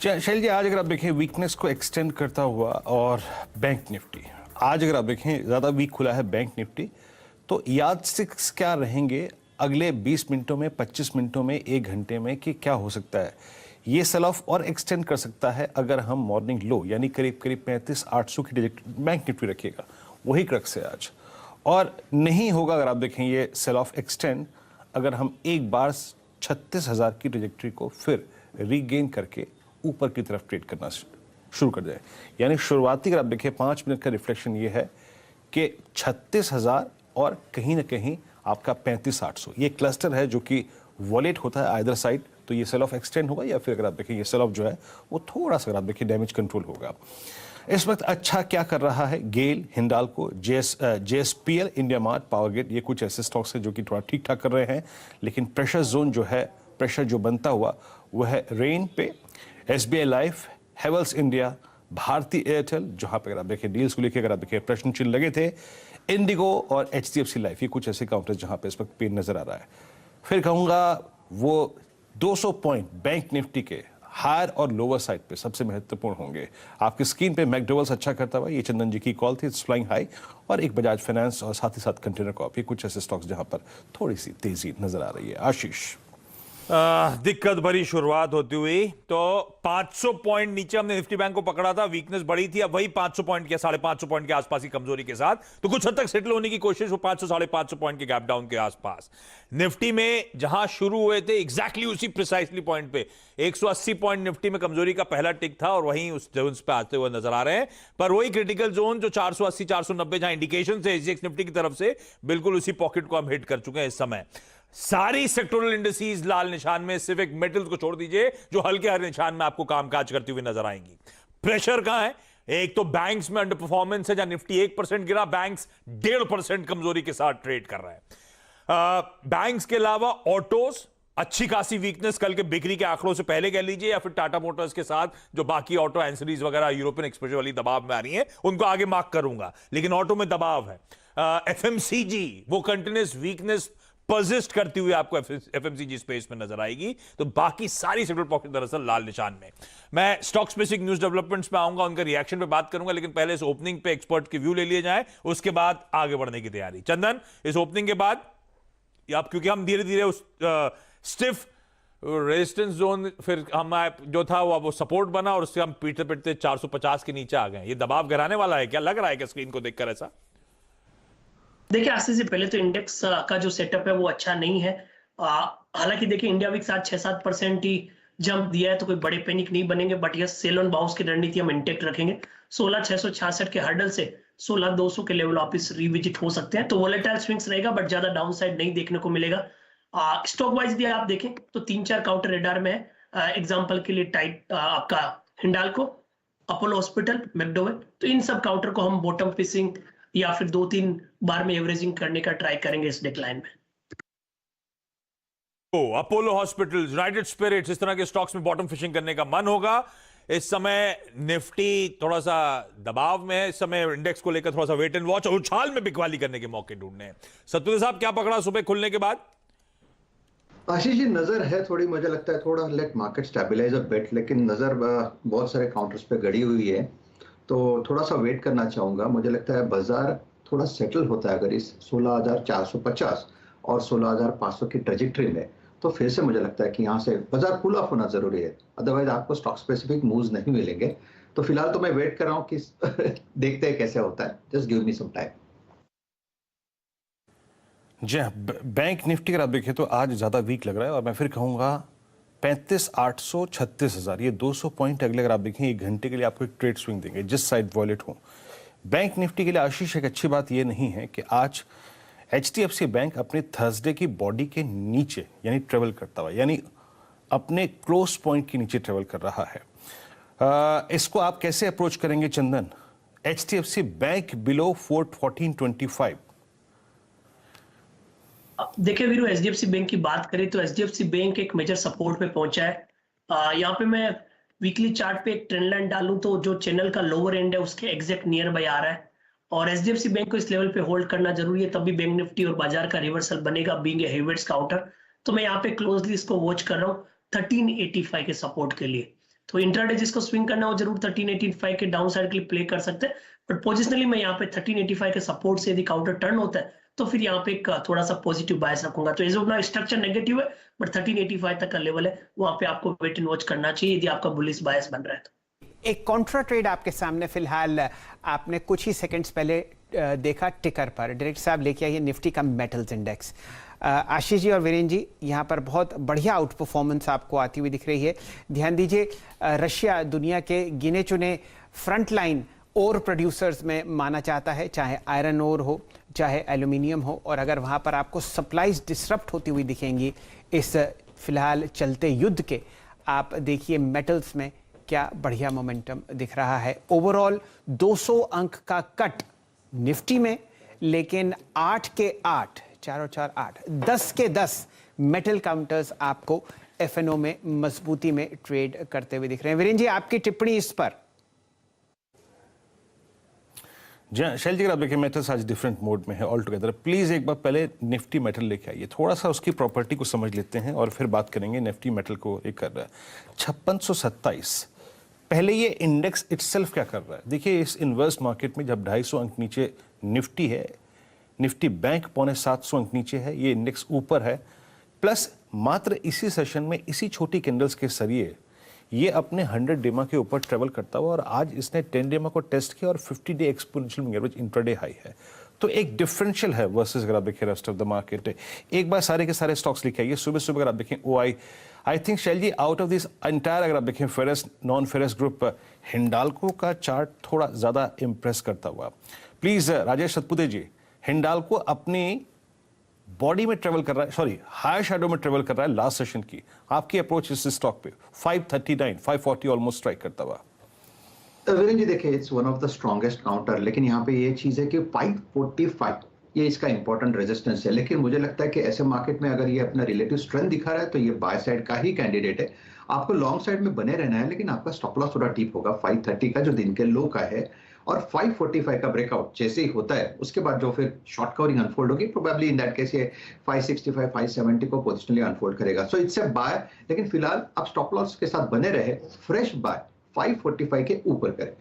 शैल जी, आज अगर आप देखें वीकनेस को एक्सटेंड करता हुआ और बैंक निफ्टी आज अगर आप देखें ज़्यादा वीक खुला है बैंक निफ्टी, तो यार्डस्टिक्स क्या रहेंगे अगले 20 मिनटों में, 25 मिनटों में, 1 घंटे में कि क्या हो सकता है। ये सेल ऑफ और एक्सटेंड कर सकता है अगर हम मॉर्निंग लो यानी करीब करीब 35,800 की बैंक निफ्टी रखिएगा, वही क्रक्स है आज। और नहीं होगा अगर आप देखें ये सेल ऑफ एक्सटेंड अगर हम एक बार 36,000 की ट्रेजेक्ट्री को फिर रीगेन करके ऊपर की तरफ ट्रेड करना शुरू कर जाए। यानी शुरुआती अगर आप देखिए 5 मिनट का रिफ्लेक्शन ये है कि 36,000 और कहीं ना कहीं आपका 35,800 ये क्लस्टर है जो कि वॉलेट होता है आइदर साइड। तो ये सेल ऑफ एक्सटेंड होगा या फिर अगर आप देखें ये सेल ऑफ जो है वो थोड़ा सा अगर आप देखिए डैमेज कंट्रोल होगा। इस वक्त अच्छा क्या कर रहा है GAIL, Hindalco, JSPL, India mart, power grid, ये कुछ ऐसे स्टॉक्स हैं जो कि थोड़ा ठीक ठाक कर रहे हैं। लेकिन प्रेशर जोन जो है, प्रेशर जो बनता हुआ वह है रेन पे, SBI Life, Havells India, Bharti Airtel, जहां पे अगर आप देखें डील्स को लेकर अगर आप देखें प्रश्न चिन्ह लगे थे, इंडिगो और एचडीएफसी लाइफ, ये कुछ ऐसे काउंटर्स जहां पे इस वक्त पेन नजर आ रहा है। फिर कहूंगा वो 200 पॉइंट बैंक निफ्टी के हायर और लोअर साइड पे सबसे महत्वपूर्ण होंगे। आपकी स्क्रीन पे मैकडोवेल्स अच्छा करता हुआ, ये चंदन जी की कॉल थी, इट्स फ्लाइंग हाई, और एक बजाज फाइनेंस और साथ ही साथ कंटेनर कॉर्प, ये कुछ ऐसे स्टॉक्स जहां पर थोड़ी सी तेजी नजर आ रही है। आशीष, दिक्कत भरी शुरुआत होती हुई तो 500 पॉइंट नीचे हमने निफ्टी बैंक को पकड़ा था, वीकनेस बढ़ी थी, अब वही 500 पॉइंट के 550 पॉइंट के आसपास की कमजोरी के साथ तो कुछ हद तक सेटल होने की कोशिश हो 500 550 पॉइंट के गैप डाउन के आसपास। निफ्टी में जहां शुरू हुए थे एग्जैक्टली उसी प्रिसाइसली पॉइंट पे 180 पॉइंट निफ्टी में कमजोरी का पहला टिक था और वहीं उस जोन पे आते हुए नजर आ रहे हैं। पर वही क्रिटिकल जोन जो 480 490 जहां इंडिकेशन है एसजीएक्स निफ्टी की तरफ से, बिल्कुल उसी पॉकेट को हम हिट कर चुके हैं इस समय। सारी सेक्टोरल इंडिसेज लाल निशान में, सिर्फ एक मेटल्स को छोड़ दीजिए जो हल्के हरे निशान में आपको कामकाज करती हुई नजर आएंगी। प्रेशर कहां है? एक तो बैंक्स में अंडर परफॉर्मेंस है, जहां निफ्टी 1% गिरा, बैंक्स 1.5% कमजोरी के साथ ट्रेड कर रहे हैं। बैंक्स के अलावा ऑटोज अच्छी खासी वीकनेस कल के बिक्री के आंकड़ों से पहले कह लीजिए, या फिर टाटा मोटर्स के साथ जो बाकी ऑटो एंसरीज वगैरह यूरोपियन एक्सपोजर वाली दबाव में आ रही हैं, उनको आगे मार्क करूंगा, लेकिन ऑटो में दबाव है। एफएमसीजी वो कंटिन्यूस वीकनेस परसिस्ट करती हुई आपको एफएमसीजी स्पेस में नजर आएगी। तो बाकी सारी सेक्टर पॉकेट दरअसल लाल निशान में। मैं स्टॉक स्पेसिफिक न्यूज डेवलपमेंट्स पे आऊंगा, उनका रिएक्शन पे बात करूंगा, लेकिन पहले इस ओपनिंग पे एक्सपर्ट के व्यू ले लिए जाए, उसके बाद आगे बढ़ने की तैयारी। चंदन, इस ओपनिंग के बाद आप, क्योंकि हम धीरे धीरे उस स्टिफ रेजिस्टेंस जोन फिर हम जो था वो सपोर्ट बना और उससे हम पीटते पीटते 450 के नीचे आ गए। ये दबाव गिराने वाला है क्या? लग रहा है क्या स्क्रीन को देखकर ऐसा? देखिए, आज से पहले तो इंडेक्स का जो सेटअप है वो अच्छा नहीं है। हालांकि देखिए इंडिया विक्स आज 6-7% ही जंप दिया है, तो कोई बड़े पैनिक नहीं बनेंगे, बट ये सेल ऑन बाउंस की रणनीति हम इंटेक्ट रखेंगे। 16,666 के हर्डल से 16,200 के लेवल वापस रिविजिट हो सकते हैं, तो वोलेटाइल स्विंग्स रहेगा, बट ज्यादा डाउन साइड नहीं देखने को मिलेगा। स्टॉक वाइज भी आप देखें तो 3-4 काउंटर रेडार में है। एग्जाम्पल के लिए टाइट आपका हिंडाल्को, अपोलो हॉस्पिटल, मैकडोवेल, तो इन सब काउंटर को हम बॉटम फिशिंग या फिर 2-3 बार में एवरेजिंग करने का ट्राई करेंगे इस डिक्लाइन में। अपोलो हॉस्पिटल, यूनाइटेड स्पिरिट्स, इस तरह के स्टॉक्स में बॉटम फिशिंग करने का मन होगा। इस समय निफ्टी थोड़ा सा दबाव में है, इस समय इंडेक्स को लेकर थोड़ा सा वेट एंड वॉच और उछाल में बिकवाली करने के मौके ढूंढने हैं। सत्युदे साहब, क्या पकड़ा सुबह खुलने के बाद? आशीष जी, नजर है थोड़ी, मुझे लगता है थोड़ा let market stabilise a bit, लेकिन नजर बहुत सारे काउंटर्स पे गड़ी हुई है, तो थोड़ा सा वेट करना चाहूंगा। मुझे लगता है बाजार थोड़ा सेटल होता है अगर इस 16,450 और 16,500 की ट्रेजेक्टरी में, तो फिर से मुझे लगता है कि यहाँ से बाजार कूल ऑफ होना जरूरी है, अदरवाइज आपको स्टॉक स्पेसिफिक मूव्स नहीं मिलेंगे। तो फिलहाल तो मैं वेट कर रहा हूँ कि देखते हैं कैसे होता है, just give me some time. जी हाँ, बैंक निफ्टी अगर आप देखें तो आज ज़्यादा वीक लग रहा है और मैं फिर कहूँगा 35,800 36,000, ये 200 पॉइंट अगले अगर आप देखें 1 घंटे के लिए आपको एक ट्रेड स्विंग देंगे जिस साइड वॉलेट हो। बैंक निफ्टी के लिए आशीष एक अच्छी बात ये नहीं है कि आज एचडीएफसी बैंक अपने थर्सडे की बॉडी के नीचे यानी ट्रेवल करता हुआ, यानी अपने क्लोज पॉइंट के नीचे ट्रेवल कर रहा है। इसको आप कैसे अप्रोच करेंगे चंदन? HDFC bank below 1425। देखिए वीरू, एचडीएफसी बैंक की बात करें तो एचडीएफसी बैंक एक मेजर सपोर्ट पे पहुंचा है। यहाँ पे मैं वीकली चार्ट पे एक ट्रेंड लाइन डालूं तो जो चैनल का लोअर एंड है उसके एग्जैक्ट नियर बाय आ रहा है, और एचडीएफसी बैंक को इस लेवल पे होल्ड करना जरूरी है, तभी बैंक निफ्टी और बाजार का रिवर्सल बनेगा बीइंग ए हेवीवेट्स काउंटर। तो मैं यहाँ पे क्लोजली इसको वॉच कर रहा हूँ 1385 के सपोर्ट के लिए। तो इंट्राडे जिसको स्विंग करना हो जरूर 1385 के डाउन साइड के लिए प्ले कर सकते हैं, बट पोजिशनली मैं यहाँ पे 1385 के सपोर्ट से यदि काउंटर टर्न होता है तो फिर यहाँ पे एक थोड़ा सा पॉजिटिव बायस रखूंगा। तो as of now structure negative है, बट 1385 तक का लेवल है, वहां पे आपको वेट एंड वॉच करना चाहिए यदि आपका बुलिश बायस बन रहा है तो। एक कॉन्ट्रा ट्रेड आपके सामने फिलहाल आपने कुछ ही सेकंड्स पहले देखा टिकर पर। डायरेक्टर साहब लेके आइए निफ्टी का मेटल्स इंडेक्स। आशीष जी और वीरेन जी, यहाँ पर बहुत बढ़िया आउट परफॉर्मेंस आपको आती हुई दिख रही है। ध्यान दीजिए, रशिया दुनिया के गिने चुने फ्रंट लाइन ओर प्रोड्यूसर्स में माना जाता है, चाहे आयरन ओर हो चाहे एल्यूमिनियम हो, और अगर वहाँ पर आपको सप्लाईज डिसरप्ट होती हुई दिखेंगी इस फिलहाल चलते युद्ध के, आप देखिए मेटल्स में क्या बढ़िया मोमेंटम दिख रहा है। ओवरऑल 200 अंक का कट निफ्टी में, लेकिन 8 के 8, 4 और 4 8, 10 के 10 मेटल काउंटर्स आपको एफएनओ में मजबूती में ट्रेड करते हुए दिख रहे हैं। वीरेन जी, आपकी टिप्पणी इस पर। शैल जी, आप देखिए मेटल्स आज डिफरेंट मोड में है ऑल टुगेदर। प्लीज एक बार पहले निफ्टी मेटल लेके आइए, थोड़ा सा उसकी प्रॉपर्टी को समझ लेते हैं और फिर बात करेंगे निफ्टी मेटल को एक कर रहा है 5627। पहले ये इंडेक्स इटसेल्फ क्या कर रहा है, देखिए इस इन्वर्स मार्केट में जब 250 अंक नीचे निफ्टी है, निफ्टी बैंक 750 अंक नीचे है, ये इंडेक्स ऊपर है, प्लस मात्र इसी सेशन में इसी छोटी कैंडल्स के जरिए ये अपने 100 डेमा के ऊपर ट्रेवल करता हुआ, और आज इसने 10 डेमा को टेस्ट किया और 50 day exponential moving average intraday high है। तो एक डिफरेंशियल है वर्सेस अगर आप देखें रेस्ट ऑफ द मार्केट। एक बार सारे के सारे स्टॉक्स लिखे आइए। सुबह सुबह अगर आप देखें ओआई, आई थिंक शैल जी आउट ऑफ दिस एंटायर अगर आप देखें ferrous non ferrous group, Hindalco का चार्ट थोड़ा ज्यादा इंप्रेस करता हुआ। प्लीज राजेश सतपुते जी, हिंडाल्को अपनी बॉडी में ट्रेवल कर रहा है, सॉरी हायर शैडो में ट्रेवल कर रहा है लास्ट सेशन की। आपकी अप्रोच इस स्टॉक पे 539 540 ऑलमोस्ट स्ट्राइक करता हुआ। वीरेन जी देखिए, it's one of the strongest counter, लेकिन यहाँ पे ये चीज है कि 545 ये इसका इंपॉर्टेंट रेजिस्टेंस है। लेकिन मुझे लगता है कि ऐसे मार्केट में अगर ये अपना रिलेटिव स्ट्रेंथ दिखा रहा है तो ये बाय साइड का ही कैंडिडेट है। आपको लॉन्ग साइड में बने रहना है, लेकिन आपका स्टॉप लॉस थोड़ा डीप होगा 530 का जो दिन के लो का है, और 545 का ब्रेकआउट जैसे ही होता है उसके बाद जो फिर शॉर्ट कवरिंग अनफोल्ड होगी, प्रोबेबली इन दैट केस ये 565 570 को पोजिशनली अनफोल्ड करेगा। सो इट्स अ बाय, लेकिन फिलहाल आप स्टॉप लॉस के साथ बने रहे, फ्रेश बाय 545 के ऊपर करें।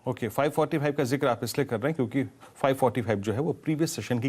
ओके 545 का जिक्र आप इसलिए कर रहे हैं क्योंकि 545 जो है वो प्रीवियस सेशन की